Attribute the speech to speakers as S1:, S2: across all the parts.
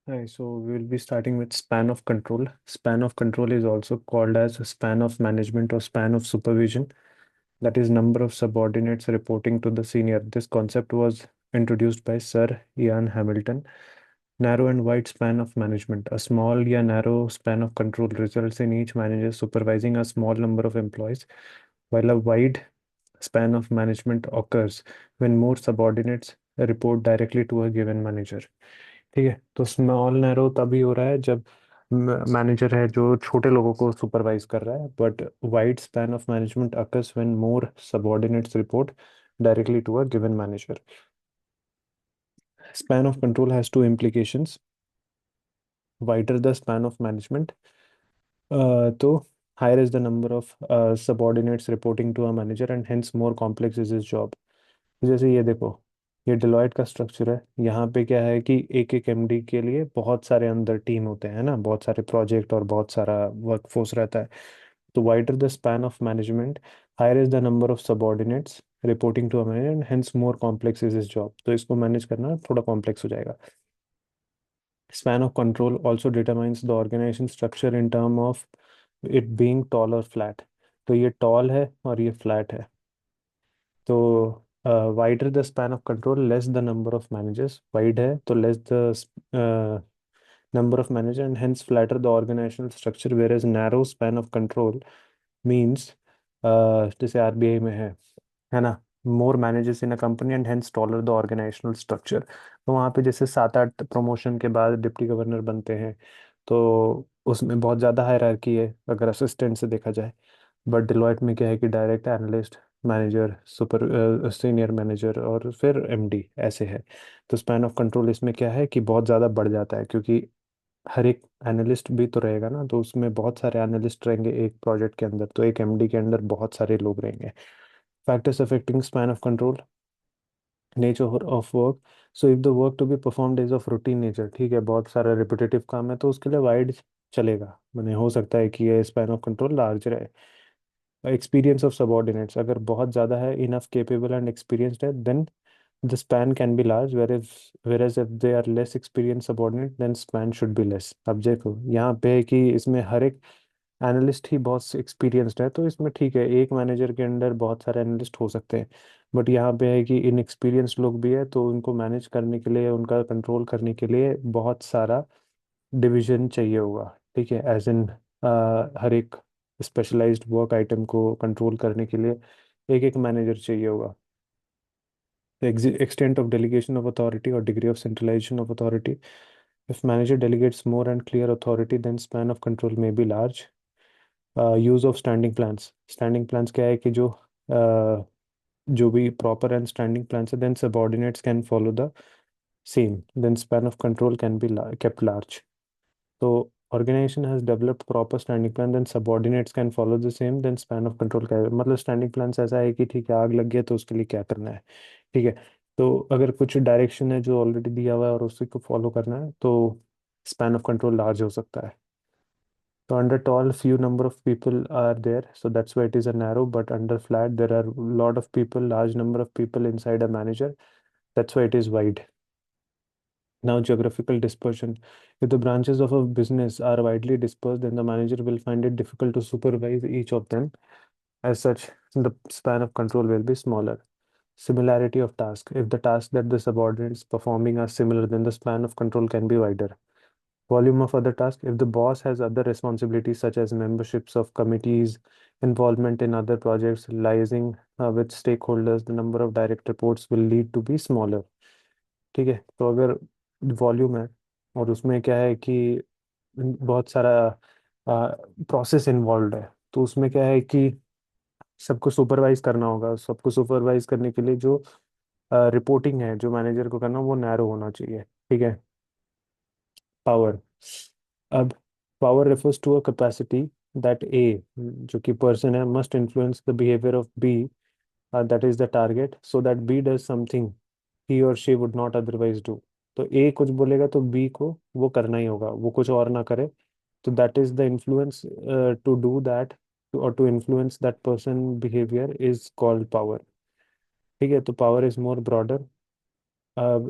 S1: Hi, so we will be starting with span of control. Span of control is also called as a span of management or span of supervision. That is number of subordinates reporting to the senior. This concept was introduced by Sir Ian Hamilton. Narrow and wide span of management. A small या narrow span of control results in each manager supervising a small number of employees, while a wide span of management occurs when more subordinates report directly to a given manager. ठीक है, तो small narrow तभी हो रहा है जब manager है जो छोटे लोगों को सुपरवाइज कर रहा है, but wide span of management occurs when more subordinates report directly to a given manager. Span of control has two implications. Wider the span of management, तो higher is the number of subordinates reporting to a manager and hence more complex is his job. जैसे ये देखो, ये Deloitte का structure है। यहाँ पे क्या है कि एक एक एमडी के लिए बहुत सारे अंदर टीम होते हैं ना, बहुत सारे प्रोजेक्ट और बहुत सारा वर्कफोर्स रहता है। तो wider the span of management, higher is the number of subordinates reporting to a manager and hence more complex is is job. तो इसको मैनेज करना थोड़ा कॉम्प्लेक्स हो जाएगा। Span of control also determines the organization structure in term of it being tall or flat. तो ये tall है और ये flat है। तो wider the span of control, less the number of managers. Wide है तो less the number of managers and hence flatter the organizational structure, whereas narrow span of control means जैसे आरबीआई में है ना, more managers in a company and hence taller the organisational structure. तो वहाँ पे जैसे 7-8 प्रमोशन के बाद डिप्टी गवर्नर बनते हैं, तो उसमें बहुत ज़्यादा हायरार्की है अगर असिस्टेंट से देखा जाए। बट डिलॉयट में क्या है कि direct analyst, manager, super senior manager और फिर एमडी ऐसे है। तो स्पैन ऑफ कंट्रोल इसमें क्या है कि बहुत ज़्यादा बढ़ जाता है, क्योंकि हर एक एनालिस्ट भी तो रहेगा ना, तो उसमें बहुत सारे एनालिस्ट रहेंगे एक प्रोजेक्ट के अंदर, तो एक एमडी के अंदर बहुत सारे लोग रहेंगे। Factors affecting span of control, nature of work. So if the work to be performed is of routine nature, ठीक है, बहुत सारा रिपीटेटिव काम है, तो उसके लिए वाइड चलेगा। मैंने हो सकता है कि ये स्पैन ऑफ कंट्रोल लार्ज रहे। एक्सपीरियंस ऑफ सबऑर्डिनेट्स, अगर बहुत ज़्यादा है, इनफ केपेबल एंड एक्सपीरियंस्ड है, then the span can be large, whereas if they are less experienced subordinate, then span should be less. अब देखो यहाँ पे है कि इसमें हर एक एनालिस्ट ही बहुत एक्सपीरियंस्ड है, तो इसमें ठीक है, एक मैनेजर के अंडर बहुत सारे एनालिस्ट हो सकते हैं। बट यहाँ पे है कि इनएक्सपीरियंस्ड लोग भी है, तो उनको मैनेज करने के लिए, उनका कंट्रोल करने के लिए बहुत सारा डिवीजन चाहिए होगा। ठीक है, एज इन हर एक स्पेशलाइज्ड वर्क आइटम को कंट्रोल करने के लिए एक एक मैनेजर चाहिए होगा। The extent of delegation of authority or degree of centralization of authority. If manager delegates more and clear authority, then span of control may be large. Use of standing plans. Standing plans क्या है कि जो भी proper and standing plans है, then subordinates can follow the same. Then span of control can be kept large. So organization has developed proper standing plan, then subordinates can follow the same, then span of control क्या है, मतलब standing plans ऐसा है कि ठीक है, आग लग गया तो उसके लिए क्या करना है। ठीक है, तो अगर कुछ डायरेक्शन है जो ऑलरेडी दिया हुआ है और उसी को फॉलो करना है, तो स्पैन ऑफ कंट्रोल लार्ज हो सकता है। तो under tall few number of people are there, so that's why it is a narrow, but under flat there are lot of people, large number of people inside a manager, that's why it is wide. Now, geographical dispersion. If the branches of a business are widely dispersed, then the manager will find it difficult to supervise each of them. As such, the span of control will be smaller. Similarity of task. If the tasks that the subordinates performing are similar, then the span of control can be wider. Volume of other tasks. If the boss has other responsibilities such as memberships of committees, involvement in other projects, liaising with stakeholders, the number of direct reports will lead to be smaller. ठीक है, तो अगर volume है और उसमें क्या है कि बहुत सारा प्रोसेस इन्वॉल्व है, तो उसमें क्या है कि सबको सुपरवाइज करना होगा। सबको सुपरवाइज करने के लिए जो रिपोर्टिंग है, जो मैनेजर को करना, वो नैरो होना चाहिए। ठीक है। पावर। अब power refers to a capacity that A, जो कि पर्सन है, must influence the behaviour of B, that is the target, so that B does something he और she would not otherwise do. तो ए कुछ बोलेगा तो B को वो करना ही होगा, वो कुछ और ना करे। तो that is the influence to do that, और to influence that person behaviour is called power. ठीक है, तो power is more broader.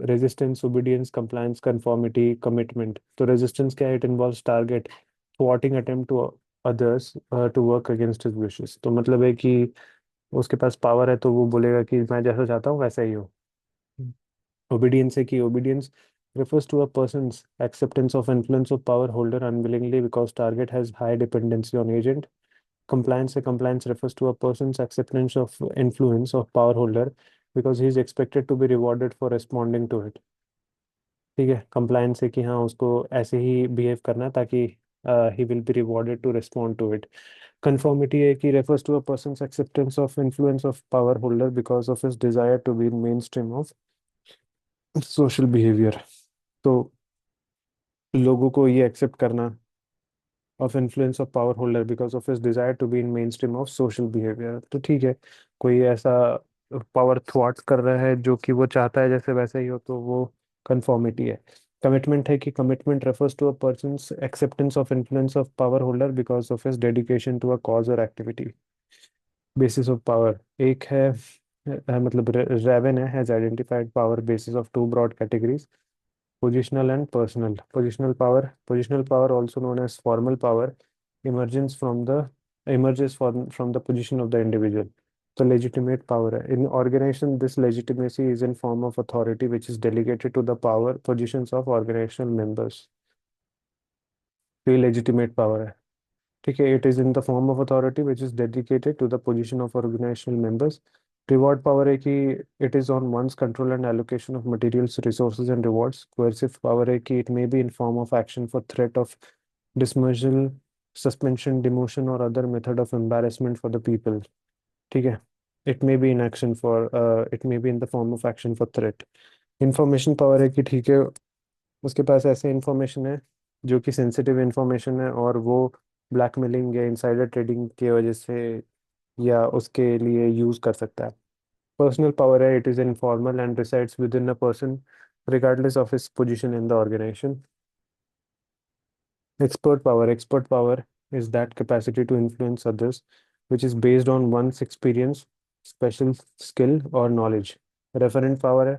S1: Resistance, obedience, compliance, conformity, commitment. तो रेजिस्टेंस क्या है? It involves target thwarting attempt to others to work against his wishes. तो मतलब है कि उसके पास पावर है तो वो बोलेगा कि मैं जैसा चाहता हूँ वैसा ही हो। ओबीडियंस है कि obedience refers to a person's acceptance of influence of power holder unwillingly because target has high dependency on agent. Compliance refers to a person's acceptance of influence of power holder because he is expected to be rewarded for responding to it। ठीक है, compliance है कि हाँ उसको ऐसे ही behave करना ताकि he will be rewarded to respond to it. Conformity है कि refers to a person's acceptance of influence of power holder because of his desire to be in mainstream of social behavior। तो लोगों को ये accept करना of influence of power holder because of his desire to be in mainstream of social behavior। तो ठीक है, कोई ऐसा पावर थ्वाट कर रहा है जो कि वो चाहता है जैसे वैसा ही हो, तो वो कंफॉर्मिटी है। कमिटमेंट है कि commitment refers to a person's acceptance of influence of power holder because of his dedication to a cause or activity। basis of power एक है मतलब रेवन है has identified power basis of two broad categories: positional and personal। positional power also known as formal power emerges from the position of the individual। तो legitimate power है in organization, this legitimacy is in form of authority which is delegated to the power positions of organizational members। तो ये legitimate power है, ठीक है। It is in the form of authority which is dedicated to the position of organisational members. Reward power है कि it is on once control and allocation of materials, resources and rewards. Coercive power है कि it may be in form of action for threat of dismissal, suspension, demotion और other method of embarrassment for the people. ठीक है, it may be in action for it may be in the form of action for threat. Information power है कि ठीक है उसके पास ऐसे information है जो कि सेंसिटिव इंफॉर्मेशन है और वो ब्लैकमेलिंग या इनसाइडर ट्रेडिंग की वजह से या उसके लिए यूज कर सकता है। पर्सनल पावर है, it is informal and resides with in a person regardless of his position in the organization। Expert power is that capacity to influence others which is based on one's experience, special skill or knowledge। Referent power है,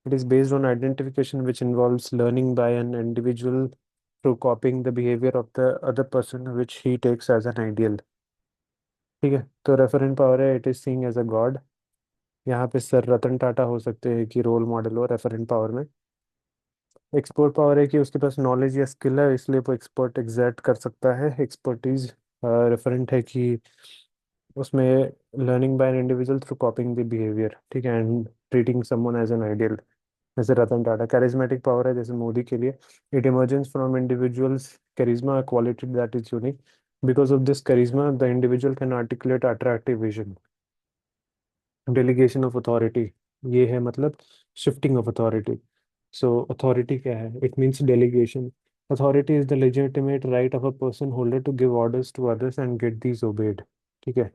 S1: it is based on identification which involves learning by an individual through copying the behavior of the other person which he takes as an ideal। ठीक है, तो referent power है, it is seeing as a god. यहाँ पे sir Ratan Tata हो सकते हैं कि रोल मॉडल हो रेफरेंट पावर में। एक्सपर्ट पावर है कि उसके पास नॉलेज या स्किल है इसलिए वो एक्सपर्ट एग्जर्ट कर सकता है एक्सपर्टीज। रेफरेंट है कि उसमें learning by an individual through copying the behaviour, ठीक है, and treating someone as an ideal, जैसे रतन टाटा। कैरिज्मेटिक पावर है जैसे मोदी के लिए, it emergence from individuals charisma, quality that is unique. Because of this charisma the individual can articulate attractive vision. Delegation of authority, ये है मतलब shifting of authority. So authority क्या है? It means delegation. Authority is the legitimate right of a person holder to give orders to others and get these obeyed. ठीक है,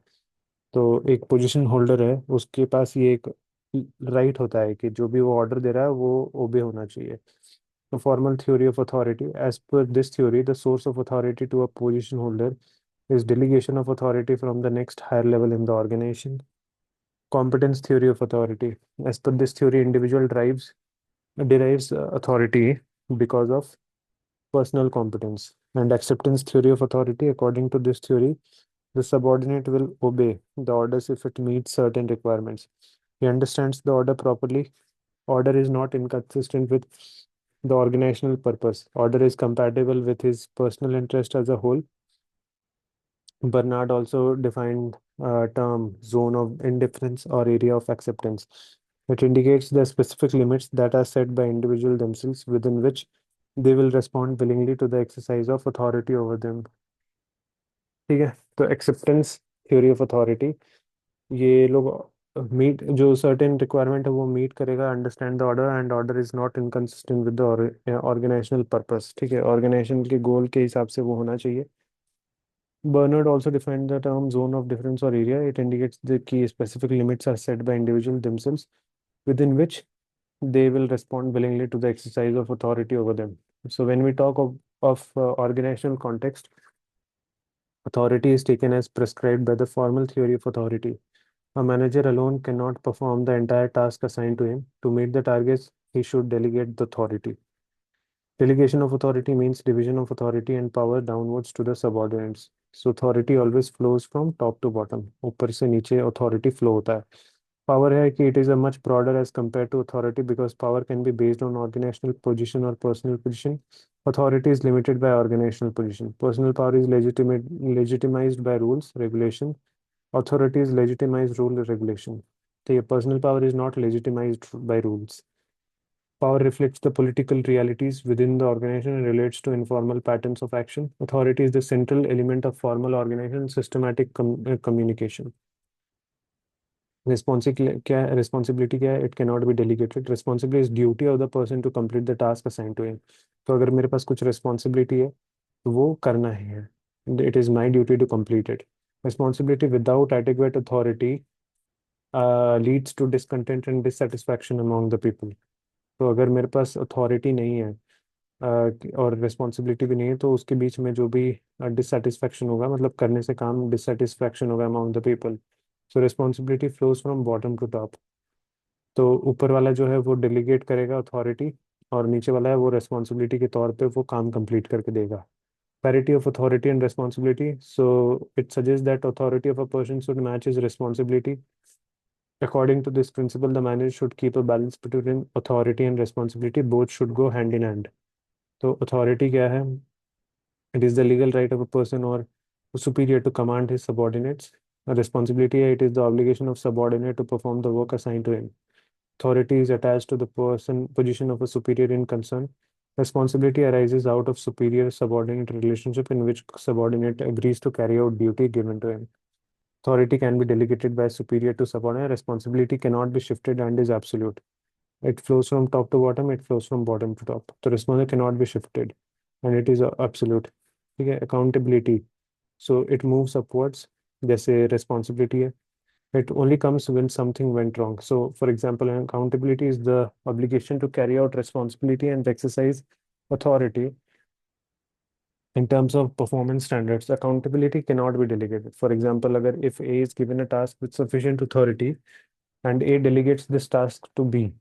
S1: तो एक position holder है उसके पास ये एक राइट होता है कि जो भी वो ऑर्डर दे रहा है वो ओबे होना चाहिए। Formal theory of authority, as per this theory the source of authority to a position holder is delegation of authority from the next higher level in the organization। Competence theory of authority, as per this theory individual derives authority because of personal competence। And acceptance theory of authority, according to this theory the subordinate will obey the orders if it meets certain requirements। He understands the order properly. Order is not inconsistent with the organizational purpose. Order is compatible with his personal interest as a whole। Bernard also defined a term zone of indifference or area of acceptance। It indicates the specific limits that are set by individual themselves within which they will respond willingly to the exercise of authority over them। ठीक है, तो acceptance theory of authority, ये लोग meet जो certain requirement है वो meet करेगा, understand the order and order is not inconsistent with the organisational purpose. ठीक है, ऑर्गेनाइजेशन के गोल के हिसाब से वो होना चाहिए। Bernard also defined the term zone of difference or area। It indicates the key specific limits are set by individual themselves within which they will respond willingly to the exercise of authority over them। So when we talk of organizational context, authority is taken as prescribed by the formal theory of authority। A manager alone cannot perform the entire task assigned to him. To meet the targets he should delegate the authority. Delegation of authority means division of authority and power downwards to the subordinates. So authority always flows from top to bottom. ऊपर से नीचे authority flow होता है. Power है कि it is a much broader as compared to authority because power can be based on organizational position or personal position. Authority is limited by organizational position. Personal power is legitimized by rules, regulation. Authority is legitimized rule regulation. The personal power is not legitimized by rules. Power reflects the political realities within the organization and relates to informal patterns of action. Authority is the central element of formal organization and systematic communication. Responsibility क्या है? It cannot be delegated. Responsibility is duty of the person to complete the task assigned to him. तो अगर मेरे पास कुछ responsibility है तो वो करना ही है. It is my duty to complete it. Responsibility without adequate authority leads to discontent and dissatisfaction among the people. तो अगर मेरे पास अथॉरिटी नहीं है और रिस्पॉन्सिबिलिटी भी नहीं है तो उसके बीच में जो भी डिससेटिस्फैक्शन होगा, मतलब करने से काम डिससेटिस्फैक्शन होगा among the people. So responsibility flows from bottom to top. तो ऊपर वाला जो है वो डेलीगेट करेगा अथॉरिटी और नीचे वाला है वो रिस्पॉन्सिबिलिटी के तौर पे वो काम कंप्लीट करके देगा. Parity of authority and responsibility. So it suggests that authority of a person should match his responsibility. According to this principle, the manager should keep a balance between authority and responsibility. Both should go hand in hand. तो authority क्या है? It is the legal right of a person or superior to command his subordinates. A responsibility, it is the obligation of subordinate to perform the work assigned to him. Authority is attached to the position of a superior in concern. Responsibility arises out of superior subordinate relationship in which subordinate agrees to carry out duty given to him. Authority can be delegated by superior to subordinate. Responsibility cannot be shifted and is absolute. It flows from top to bottom, it flows from bottom to top. The responsibility cannot be shifted and it is absolute. ठीक है. Accountability. So it moves upwards. जैसे responsibility है. It only comes when something went wrong. So for example, accountability is the obligation to carry out responsibility and exercise authority in terms of performance standards. Accountability cannot be delegated. For example, अगर if A is given a task with sufficient authority and A delegates this task to B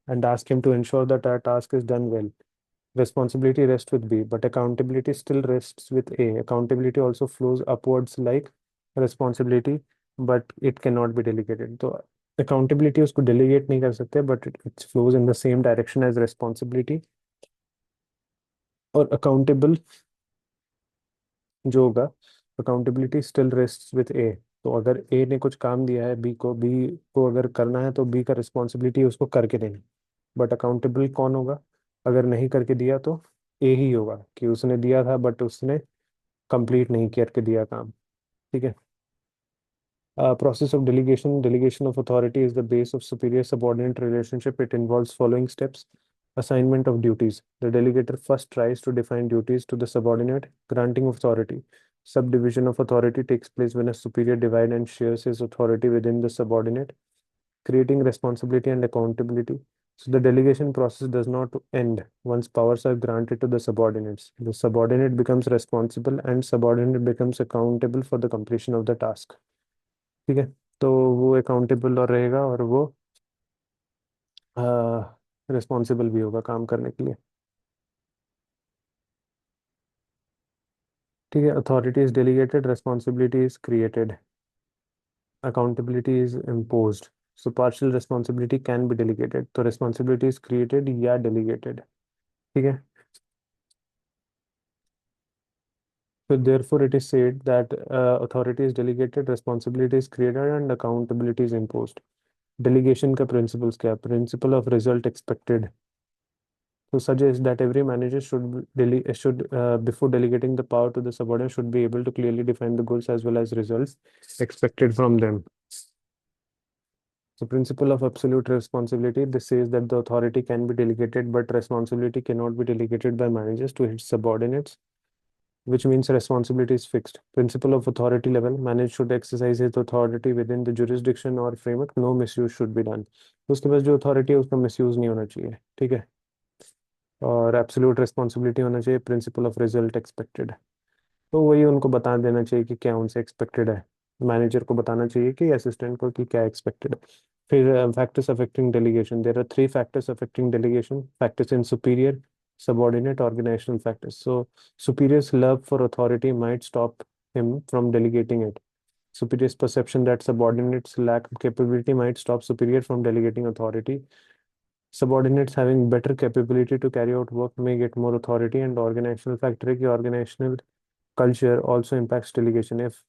S1: and ask him to ensure that our task is done well, responsibility rests with B, but accountability still rests with A. Accountability also flows upwards like responsibility, but it cannot be delegated. तो accountability उसको delegate नहीं कर सकते, but it flows in the same direction as responsibility. और accountable जो होगा, accountability still rests with ए. तो अगर ए ने कुछ काम दिया है बी को अगर करना है तो बी का रिस्पॉन्सिबिलिटी उसको करके देना. बट अकाउंटेबल कौन होगा? अगर नहीं करके दिया तो ए ही होगा कि उसने दिया था बट उसने कंप्लीट नहीं करके दिया काम. ठीक है. Process of delegation. Delegation of authority is the base of superior subordinate relationship. It involves following steps. Assignment of duties. The delegator first tries to define duties to the subordinate. Granting of authority. Subdivision of authority takes place when a superior divides and shares his authority within the subordinate. Creating responsibility and accountability. So the delegation process does not end once powers are granted to the subordinates. The subordinate becomes responsible and subordinate becomes accountable for the completion of the task. ठीक है. तो वो accountable और रहेगा और वो responsible भी होगा काम करने के लिए. ठीक है. Authority is delegated, responsibility is created, accountability is imposed. So partial responsibility can be delegated. तो रिस्पॉन्सिबिलिटी इज क्रिएटेड या डेलीगेटेड. ठीक है. So therefore it is said that authority is delegated, responsibility is created and accountability is imposed. Delegation का principles क्या? Principle of result expected. To suggest that every manager before delegating the power to the subordinate should be able to clearly define the goals as well as results expected from them. So principle of absolute responsibility, this says that the authority can be delegated but responsibility cannot be delegated by managers to its subordinates, which means responsibility is fixed. Principle of authority level, manager should exercise his authority within the jurisdiction or framework, no misuse should be done. उसके पास जो authority है उसका misuse नहीं होना चाहिए. ठीक है. और एब्सोल्यूट रिस्पॉन्सिबिलिटी होना चाहिए. Principle of result expected. तो वही उनको बता देना चाहिए कि क्या उनसे एक्सपेक्टेड है. मैनेजर को बताना चाहिए कि असिस्टेंट को कि क्या एक्सपेक्टेड है. Factors affecting delegation. There are three factors affecting delegation: factors in superior, subordinate, organizational factors. So superior's love for authority might stop him from delegating it. Superior's perception that subordinates lack capability might stop superior from delegating authority. Subordinates having better capability to carry out work may get more authority, and organizational factor की organizational culture also impacts delegation. If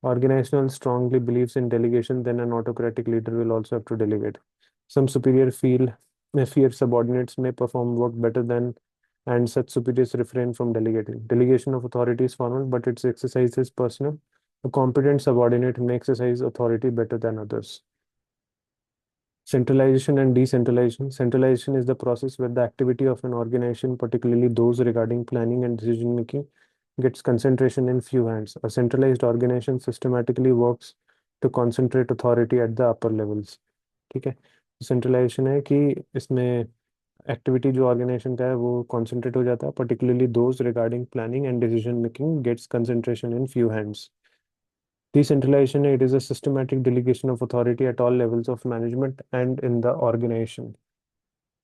S1: organizational strongly believes in delegation, then an autocratic leader will also have to delegate. Some superior may fear subordinates may perform work better than, and such superiors refrain from delegating. Delegation of authority is formal, but its exercise is personal. A competent subordinate may exercise authority better than others. Centralization and decentralization. Centralization is the process where the activity of an organization, particularly those regarding planning and decision making, gets concentration in few hands. A centralized organization systematically works to concentrate authority at the upper levels. ठीक है, centralisation है कि इसमें activity जो organisation का है वो concentrate हो जाता है, particularly those regarding planning and decision making gets concentration in few hands. Decentralization, it is a systematic delegation of authority at all levels of management and in the organization.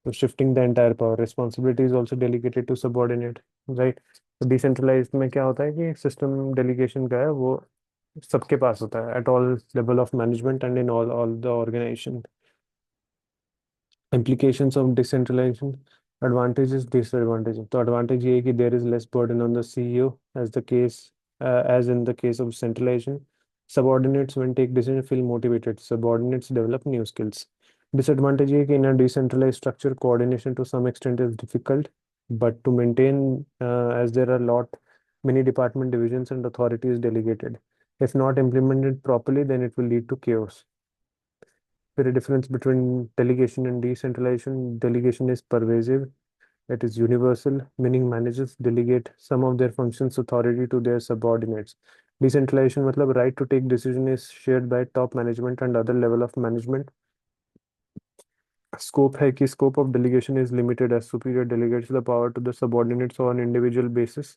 S1: So shifting the entire power, responsibility is also delegated to subordinate, right? तो decentralized में क्या होता है कि system delegation का है वो सबके पास होता है at all level of management and in all the organization. Implications of decentralization, advantages, disadvantages. तो advantage ये है कि there is less burden on the CEO as in the case of centralization. Subordinates when take decision feel motivated. Subordinates develop new skills. Disadvantage ये है कि in a decentralized structure, coordination to some extent is difficult, but to maintain as there are many department divisions and authority is delegated. If not implemented properly, then it will lead to chaos. There is a difference between delegation and decentralization. Delegation is pervasive. It is universal, meaning managers delegate some of their functions authority to their subordinates. Decentralization मतलब right to take decision is shared by top management and other level of management. Scope है कि scope of delegation is limited as superior delegates the power to the subordinates on individual basis.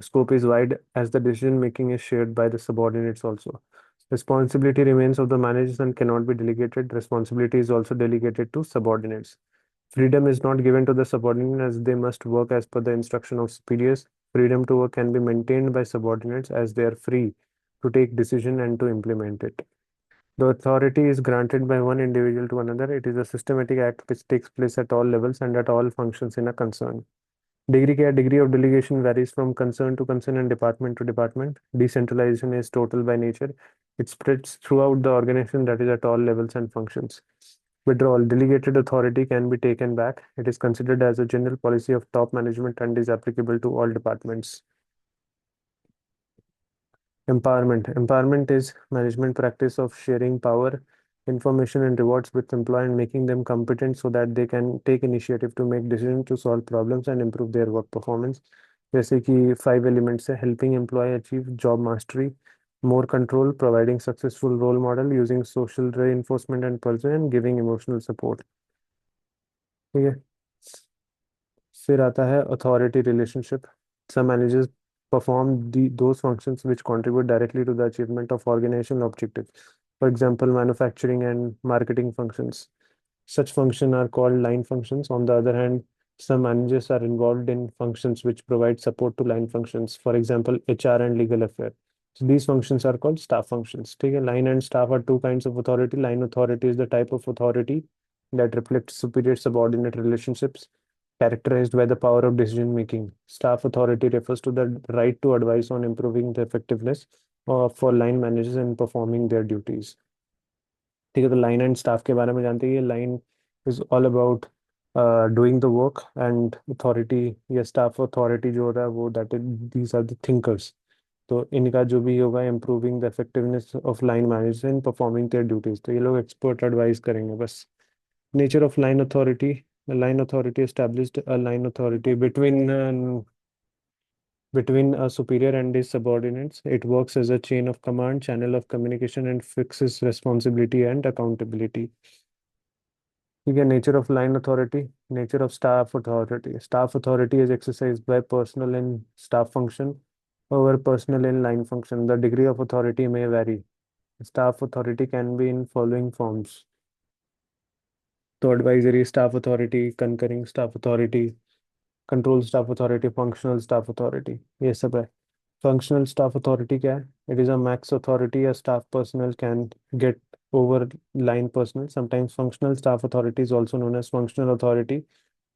S1: Scope is wide as the decision making is shared by the subordinates also. Responsibility remains of the managers and cannot be delegated. Responsibility is also delegated to subordinates. Freedom is not given to the subordinate as they must work as per the instruction of superiors. Freedom to work can be maintained by subordinates as they are free to take decision and to implement it. The authority is granted by one individual to another. It is a systematic act which takes place at all levels and at all functions in a concern. Degree of delegation varies from concern to concern and department to department. Decentralization is total by nature. It spreads throughout the organization, that is at all levels and functions. Withdrawal. Delegated authority can be taken back. It is considered as a general policy of top management and is applicable to all departments. Empowerment. Empowerment is management practice of sharing power, information and rewards with employee and making them competent so that they can take initiative to make decisions to solve problems and improve their work performance. जैसे कि 5 elements है: helping employee achieve job mastery, more control, providing successful role model, using social reinforcement and pursuit, and giving emotional support. ठीक है, फिर आता है authority relationship. Some managers perform those functions which contribute directly to the achievement of organizational objectives. For example, manufacturing and marketing functions. Such functions are called line functions. On the other hand, some managers are involved in functions which provide support to line functions. For example, HR and legal affairs. So these functions are called staff functions. Okay? Line and staff are two kinds of authority. Line authority is the type of authority that reflects superior subordinate relationships characterized by the power of decision making. Staff authority refers to the right to advise on improving the effectiveness for line managers in performing their duties. ठीक है, तो line and staff के बारे में जानते हैं। ये line is all about doing the work and authority या स्टाफ अथॉरिटी जो होता है वो that is these are the thinkers. तो इनका जो भी होगा improving the effectiveness of line managers in performing their duties, तो ये लोग एक्सपर्ट एडवाइस करेंगे बस। Nature of line authority established a line authority between a superior and his subordinates. It works as a chain of command, channel of communication, and fixes responsibility and accountability. Again, nature of line authority, nature of staff authority. Staff authority is exercised by personnel in staff function over personnel in line function. The degree of authority may vary. Staff authority can be in following forms. तो advisory staff authority, concurring staff authority, control staff authority, functional staff authority, ये सब है. Functional staff authority क्या है? It is a max authority a staff personnel can get over line personnel. Sometimes functional staff authority is also known as functional authority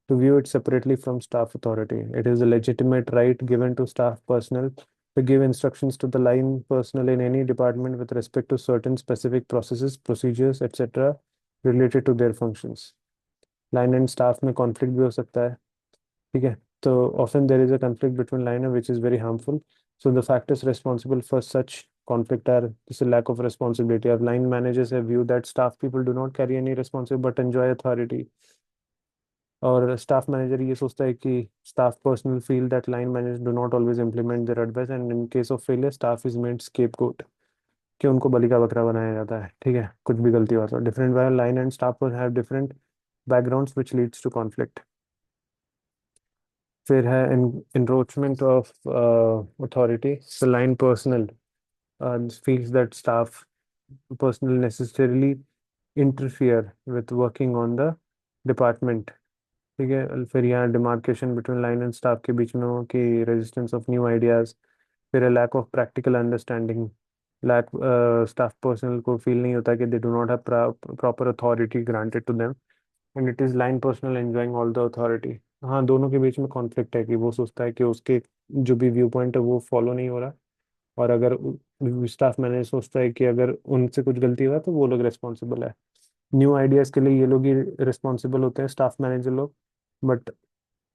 S1: to view it separately from staff authority. It is a legitimate right given to staff personnel to give instructions to the line personnel in any department with respect to certain specific processes, procedures, etc. related to their functions. Line and staff में conflict भी हो सकता है. ठीक है. So often there is a conflict between line which is very harmful. So the factors responsible for such conflict are this lack of responsibility of line managers have viewed that staff people do not carry any responsibility but enjoy authority. और staff manager ये सोचता है कि staff personal feel that line manager do not always implement their advice and in case of failure staff is made scapegoat, कि उनको बलि का बकरा बनाया जाता है. ठीक है, कुछ भी गलती हुआ तो different why line and staff have different backgrounds which leads to conflict. फिर है encroachment of authority. So line personnel feels that staff personnel necessarily interfere with working on the department. ठीक है. फिर यहाँ demarcation between line and staff के बीच में हो कि रेजिस्टेंस ऑफ न्यू आइडियाज. फिर lack of practical understanding. Lack staff personnel को फील नहीं होता कि they do not have proper authority granted to them and it is line personnel enjoying all the authority. हाँ, दोनों के बीच में कॉन्फ्लिक्ट है कि वो सोचता है कि उसके जो भी व्यू पॉइंट है वो फॉलो नहीं हो रहा, और अगर स्टाफ मैनेजर सोचता है कि अगर उनसे कुछ गलती हुआ तो वो लोग रिस्पॉन्सिबल है. न्यू आइडियाज के लिए ये लोग ही रिस्पॉन्सिबल होते हैं, स्टाफ मैनेजर लोग. बट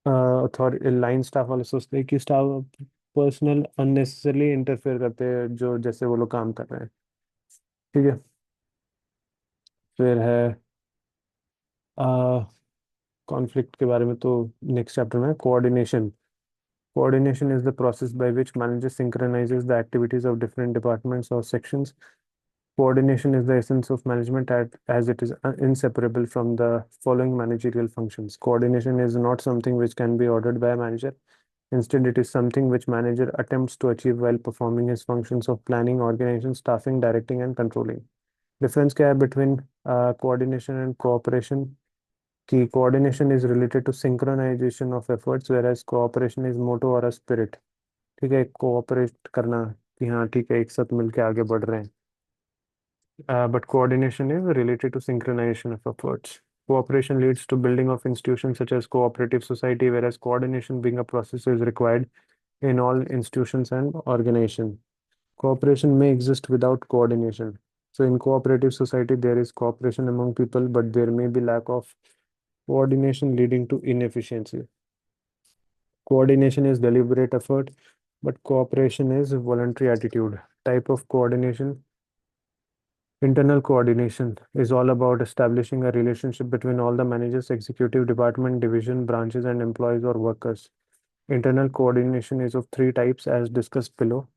S1: अथॉरिटी लाइन स्टाफ वाले सोचते हैं कि स्टाफ पर्सनल अननेसेसरली इंटरफेयर करते हैं जो जैसे वो लोग काम कर रहे हैं. ठीक है. फिर है कॉन्फ्लिक्ट के बारे में तो नेक्स्ट चैप्टर में coordination. Coordination is the process by which manager synchronizes the activities of different departments or sections. Coordination is the essence of management as it is inseparable from the following managerial functions. Coordination is not something which can be ordered by a manager. Instead, it is something which manager attempts to achieve while performing his functions of planning, organization, staffing, directing, and controlling. Difference क्या है between coordination and cooperation? कि coordination is related to synchronization of efforts, whereas cooperation is motto or a spirit. ठीक है, cooperate करना कि हाँ ठीक है एक साथ मिलके आगे बढ़ रहे हैं. But coordination is related to synchronization of efforts. Cooperation leads to building of institutions such as cooperative society, whereas coordination being a process is required in all institutions and organization. Cooperation may exist without coordination. So in cooperative society, there is cooperation among people, but there may be lack of coordination leading to inefficiency. Coordination is deliberate effort, but cooperation is voluntary attitude. Type of coordination. Internal coordination is all about establishing a relationship between all the managers, executive department, division, branches, and employees or workers. Internal coordination is of three types as discussed below.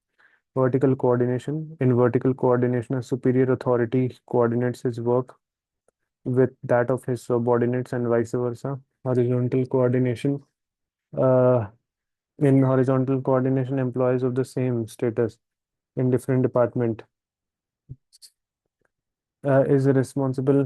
S1: Vertical coordination. In vertical coordination, a superior authority coordinates his work with that of his subordinates and vice versa. Horizontal coordination. Uh, in horizontal coordination, employees of the same status in different department is responsible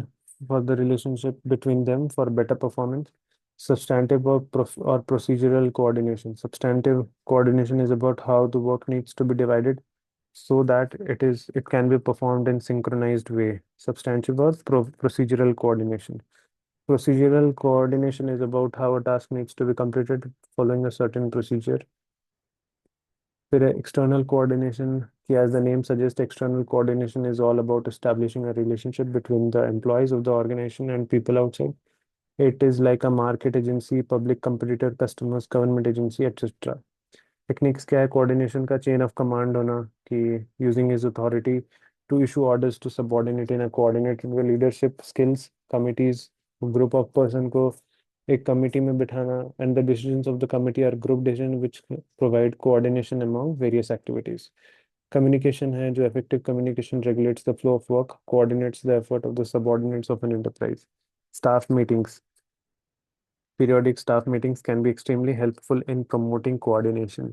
S1: for the relationship between them for better performance. Substantive or procedural coordination. Substantive coordination is about how the work needs to be divided so that it can be performed in synchronized way. Substantive or procedural coordination. Procedural coordination is about how a task needs to be completed following a certain procedure. फिर external coordination, as the name suggests, external coordination is all about establishing a relationship between the employees of the organization and people outside. It is like a market agency, public competitor, customers, government agency, etc. Techniques क्या है coordination का? Chain of command होना, कि using his authority to issue orders to subordinate in a coordinated way. Leadership skills. Committees, group of person को एक committee में बिठाना and the decisions of the committee are group decision which provide coordination among various activities. Communication है जो effective communication regulates the flow of work, coordinates the effort of the subordinates of an enterprise. Staff meetings. Periodic staff meetings can be extremely helpful in promoting coordination.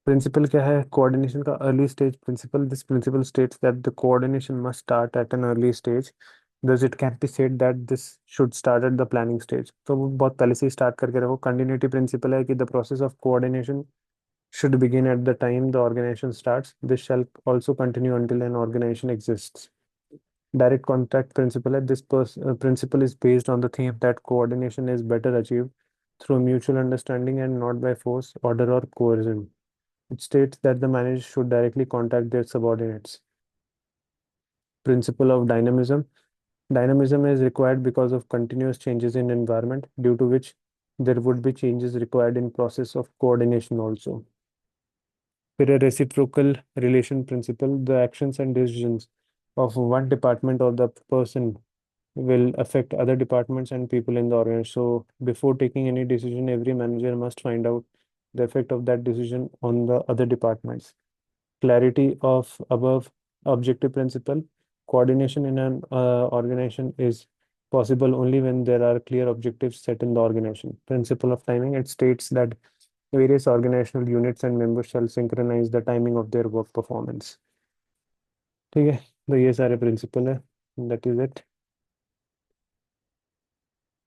S1: Principle क्या है coordination का? Early stage principle. This principle states that the coordination must start at an early stage. Thus it can be said that this should start at the planning stage. तो वो बहुत पहले से ही start करके रखो. कंटिन्यूटी प्रिंसिपल है कि the process of coordination should begin at the time the organization starts. This shall also continue until an organization exists. Direct contact principle. This principle is based on the theme that coordination is better achieved through mutual understanding and not by force, order, or coercion. It states that the manager should directly contact their subordinates. Principle of dynamism. Dynamism is required because of continuous changes in environment, due to which there would be changes required in process of coordination also. फिर reciprocal relation principle. The actions and decisions of one department or the person will affect other departments and people in the organization. So before taking any decision, every manager must find out the effect of that decision on the other departments. Clarity of above objective principle. Coordination in an organization is possible only when there are clear objectives set in the organization. Principle of timing. It states that various organizational units and members shall synchronize the timing of their work performance. ठीक है, तो ये सारे principal है. That is it.